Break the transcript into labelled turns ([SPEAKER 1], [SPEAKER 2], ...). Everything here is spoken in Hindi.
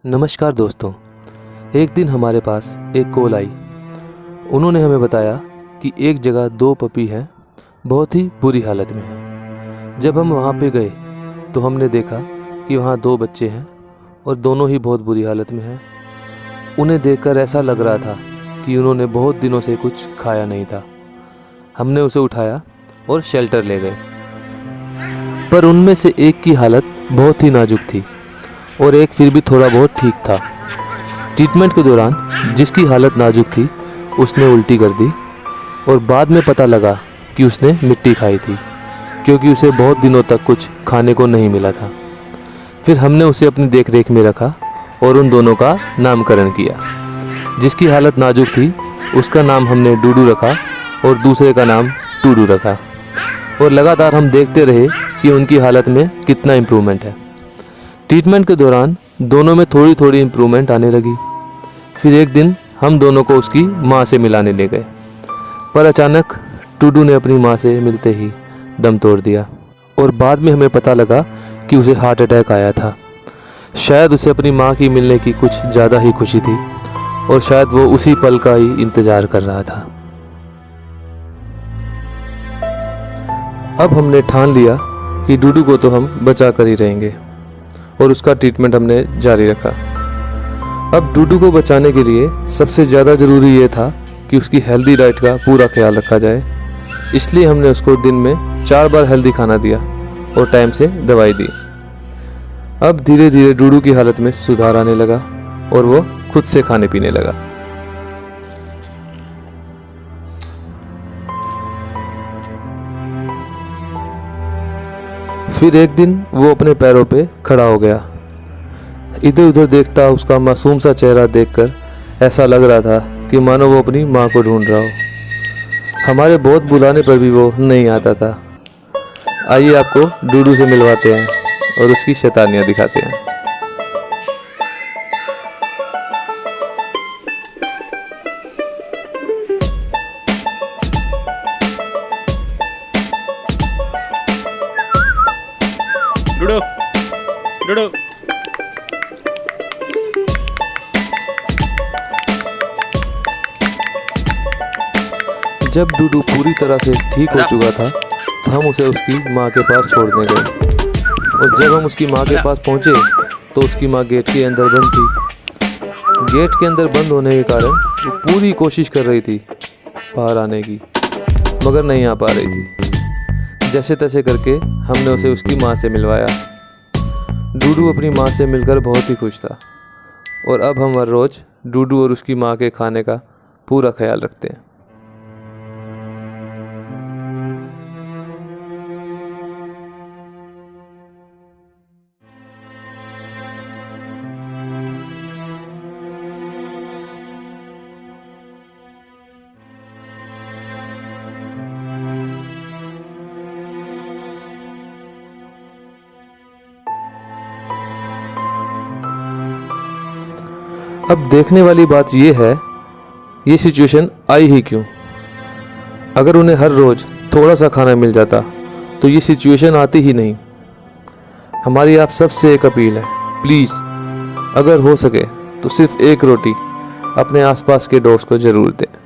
[SPEAKER 1] नमस्कार दोस्तों। एक दिन हमारे पास एक कॉल आई। उन्होंने हमें बताया कि एक जगह दो पपी हैं, बहुत ही बुरी हालत में हैं। जब हम वहाँ पे गए तो हमने देखा कि वहाँ दो बच्चे हैं और दोनों ही बहुत बुरी हालत में हैं। उन्हें देखकर ऐसा लग रहा था कि उन्होंने बहुत दिनों से कुछ खाया नहीं था। हमने उसे उठाया और शेल्टर ले गए, पर उनमें से एक की हालत बहुत ही नाजुक थी और एक फिर भी थोड़ा बहुत ठीक था। ट्रीटमेंट के दौरान जिसकी हालत नाजुक थी उसने उल्टी कर दी और बाद में पता लगा कि उसने मिट्टी खाई थी, क्योंकि उसे बहुत दिनों तक कुछ खाने को नहीं मिला था। फिर हमने उसे अपनी देखरेख में रखा और उन दोनों का नामकरण किया। जिसकी हालत नाजुक थी उसका नाम हमने डूडू रखा और दूसरे का नाम टूडू रखा। और लगातार हम देखते रहे कि उनकी हालत में कितना इम्प्रूवमेंट है। ट्रीटमेंट के दौरान दोनों में थोड़ी थोड़ी इम्प्रूवमेंट आने लगी। फिर एक दिन हम दोनों को उसकी माँ से मिलाने ले गए, पर अचानक टूडू ने अपनी माँ से मिलते ही दम तोड़ दिया और बाद में हमें पता लगा कि उसे हार्ट अटैक आया था। शायद उसे अपनी माँ की मिलने की कुछ ज़्यादा ही खुशी थी और शायद वो उसी पल का ही इंतज़ार कर रहा था। अब हमने ठान लिया कि डूडू को तो हम बचा कर ही रहेंगे और उसका ट्रीटमेंट हमने जारी रखा। अब डूडू को बचाने के लिए सबसे ज़्यादा ज़रूरी ये था कि उसकी हेल्दी डाइट का पूरा ख्याल रखा जाए। इसलिए हमने उसको दिन में 4 बार हेल्दी खाना दिया और टाइम से दवाई दी। अब धीरे धीरे डूडू की हालत में सुधार आने लगा और वो खुद से खाने पीने लगा। फिर एक दिन वो अपने पैरों पे खड़ा हो गया। इधर उधर देखता उसका मासूम सा चेहरा देखकर ऐसा लग रहा था कि मानो वो अपनी माँ को ढूंढ रहा हो। हमारे बहुत बुलाने पर भी वो नहीं आता था। आइए आपको डूडू से मिलवाते हैं और उसकी शैतानियाँ दिखाते हैं।
[SPEAKER 2] डूडू डूडू
[SPEAKER 1] जब डूडू पूरी तरह से ठीक हो चुका था तो हम उसे उसकी माँ के पास छोड़ने गए। और जब हम उसकी माँ के पास पहुँचे तो उसकी माँ गेट के अंदर बंद थी। गेट के अंदर बंद होने के कारण वो पूरी कोशिश कर रही थी बाहर आने की, मगर नहीं आ पा रही थी। जैसे तैसे करके हमने उसे उसकी माँ से मिलवाया। डूडू अपनी माँ से मिलकर बहुत ही खुश था और अब हम हर रोज़ डूडू और उसकी माँ के खाने का पूरा ख्याल रखते हैं। अब देखने वाली बात यह है, ये सिचुएशन आई ही क्यों। अगर उन्हें हर रोज़ थोड़ा सा खाना मिल जाता तो ये सिचुएशन आती ही नहीं। हमारी आप सबसे एक अपील है, प्लीज़ अगर हो सके तो सिर्फ एक रोटी अपने आसपास के डॉग्स को ज़रूर दें।